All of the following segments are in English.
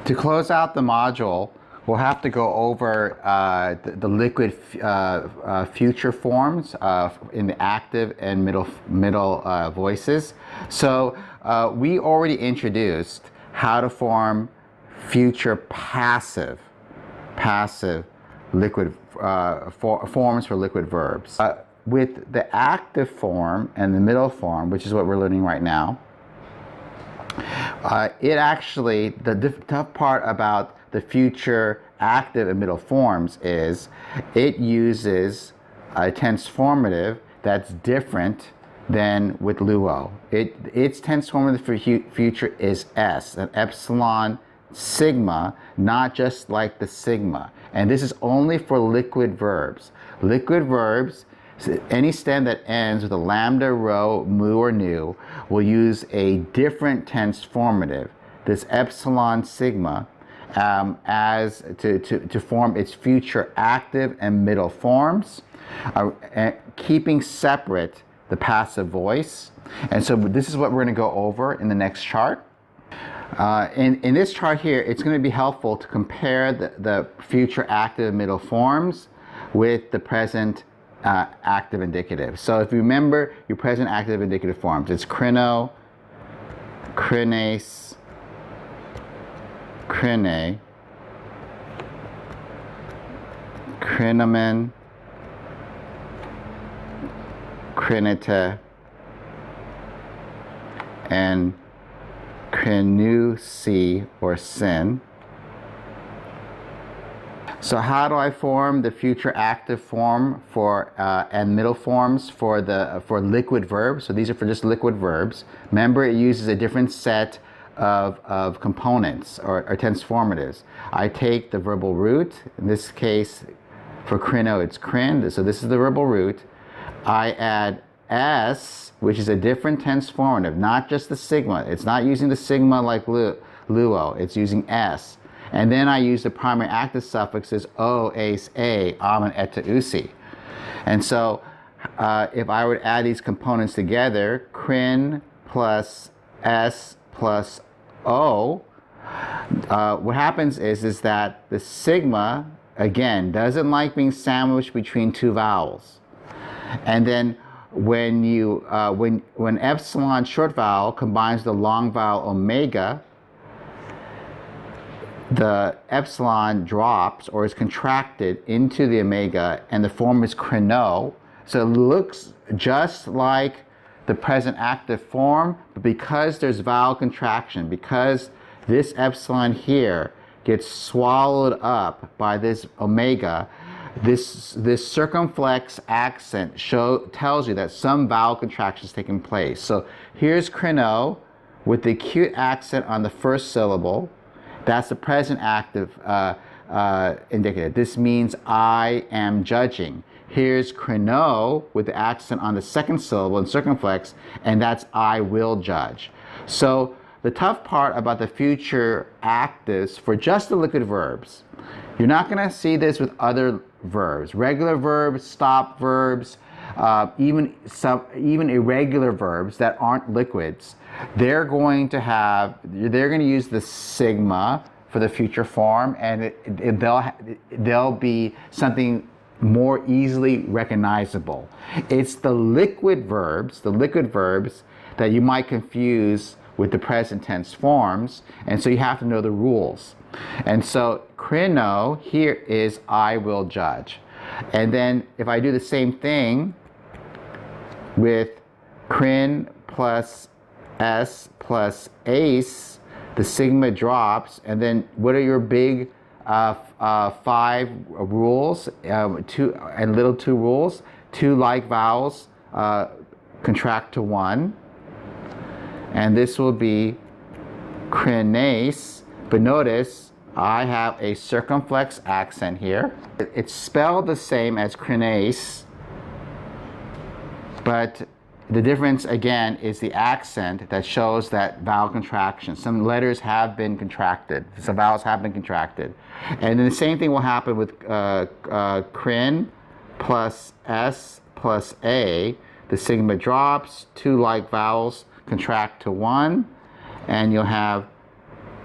To close out the module, we'll have to go over the liquid future forms in the active and middle voices. So we already introduced how to form future passive liquid forms for liquid verbs. With the active form and the middle form, which is what we're learning right now, it actually, the tough part about the future active and middle forms is it uses a transformative that's different than with luo. Its transformative for future is S, an epsilon sigma, not just like the sigma. And this is only for liquid verbs. Liquid verbs, any stem that ends with a lambda, rho, mu, or nu will use a different transformative, this epsilon sigma, as to form its future active and middle forms, keeping separate the passive voice. And so this is what we're going to go over in the next chart. In this chart here, it's going to be helpful to compare the future active and middle forms with the present active indicative. So if you remember your present active indicative forms, it's crino, crines, crine, crinomen, crinite, and crinusi or sin. So how do I form the future active form for and middle forms for liquid verbs? So these are for just liquid verbs. Remember, it uses a different set of components or transformatives. I take the verbal root. In this case, for crino, it's crin. So this is the verbal root. I add S, which is a different transformative, not just the sigma. It's not using the sigma like luo. It's using S. And then I use the primary active suffixes o, ace, a, am, and eta, usi. And so if I were to add these components together, crin plus S plus O, what happens is that the sigma, again, doesn't like being sandwiched between two vowels. And then when you when epsilon short vowel combines the long vowel omega, the epsilon drops or is contracted into the omega, and the form is crino. So it looks just like the present active form, but because there's vowel contraction, because this epsilon here gets swallowed up by this omega, this circumflex accent tells you that some vowel contraction is taking place. So here's crino with the acute accent on the first syllable. That's the present active indicative. This means I am judging. Here's crino with the accent on the second syllable in circumflex, and that's I will judge. So the tough part about the future actives for just the liquid verbs, you're not going to see this with other verbs. Regular verbs, stop verbs, even irregular verbs that aren't liquids, they're going to use the sigma for the future form, and they'll be something more easily recognizable. It's the liquid verbs that you might confuse with the present tense forms, and so you have to know the rules. And so crino here is I will judge. And then if I do the same thing with crin plus S plus ace, the sigma drops, and then what are your big 5 rules, 2 and little 2 rules? 2 like vowels contract to 1, and this will be crinace. But notice I have a circumflex accent here. It's spelled the same as crinace, but the difference again is the accent that shows that vowel contraction. Some letters have been contracted, some vowels have been contracted. And then the same thing will happen with crin plus S plus A. The sigma drops, 2 like vowels contract to 1, and you'll have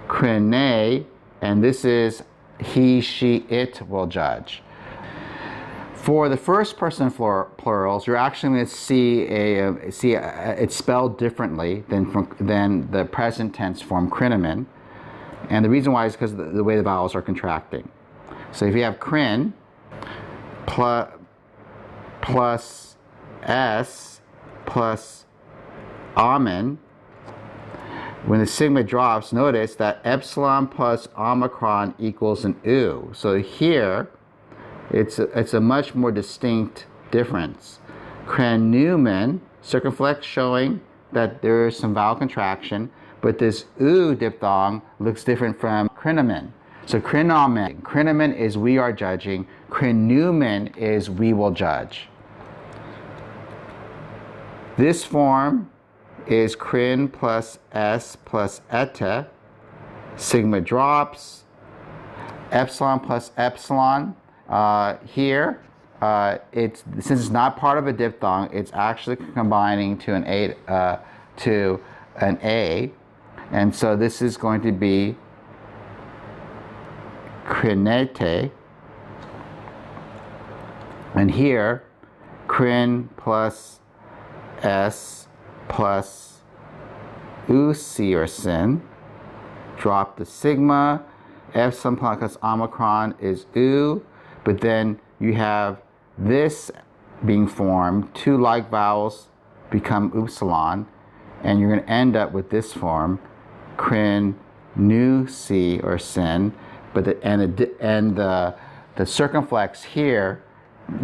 crine and this is he, she, it will judge. For the first person plurals, you're actually going to see it's spelled differently than the present tense form crinomen. And the reason why is because of the way the vowels are contracting. So if you have crin plus s plus amen, when the sigma drops, notice that epsilon plus omicron equals an u. So here, it's a much more distinct difference. Cranneumen, circumflex showing that there is some vowel contraction, but this u diphthong looks different from crinomen. So crinomen is we are judging, cranneumen is we will judge. This form is crin plus s plus eta, sigma drops, epsilon plus epsilon. Here, since it's not part of a diphthong, it's actually combining to an A, and so this is going to be crinete, and here, crin plus s plus uc or sin, drop the sigma, epsilon plus omicron is u, but then you have this being formed, two like vowels become upsilon, and you're going to end up with this form, crin nu c or sin, but the circumflex here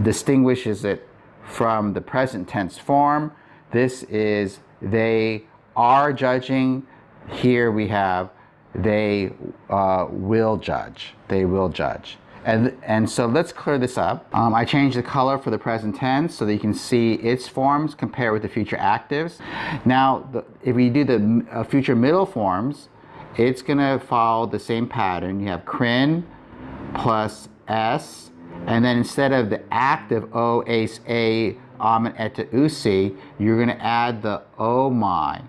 distinguishes it from the present tense form. This is they are judging. Here we have they will judge. They will judge. And so let's clear this up. I changed the color for the present tense so that you can see its forms compared with the future actives. Now, if we do the future middle forms, it's going to follow the same pattern. You have crin plus s, and then instead of the active o, ace, a, amen, eta, usi, you're going to add the o, my,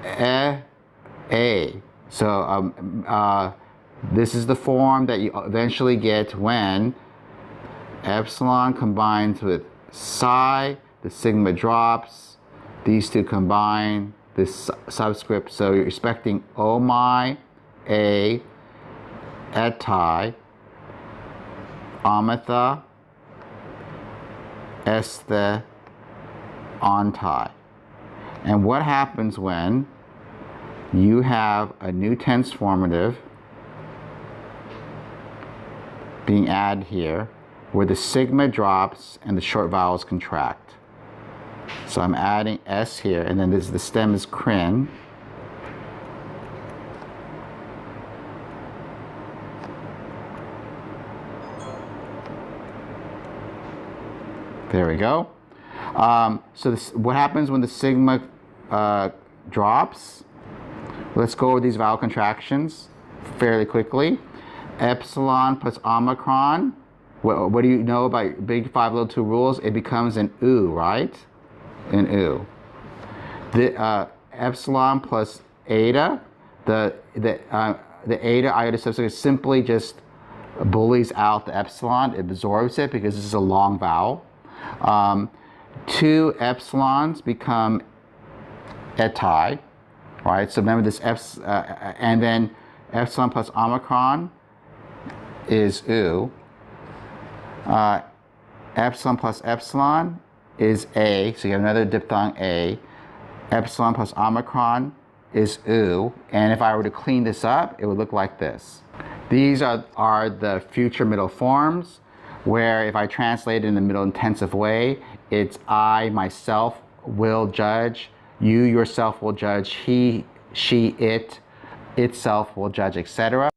a. So this is the form that you eventually get when epsilon combines with psi, the sigma drops, these two combine, this subscript, so you're expecting o, my, a, etai, ametha, esthe, ontai. And what happens when you have a new tense formative being added here, where the sigma drops and the short vowels contract? So I'm adding s here, and then the stem is crin. There we go. So what happens when the sigma drops? Let's go over these vowel contractions fairly quickly. Epsilon plus omicron. What do you know about big 5 little 2 rules? It becomes an u, right? An u. The epsilon plus eta. The eta iota substitute simply just bullies out the epsilon. It absorbs it because this is a long vowel. 2 epsilons become etai, right? So remember this and then epsilon plus omicron is u. Epsilon plus epsilon is a, so you have another diphthong a. Epsilon plus omicron is u, and if I were to clean this up, it would look like this. These are the future middle forms, where if I translate it in the middle intensive way, it's I myself will judge, you yourself will judge, he, she, it itself will judge, etc.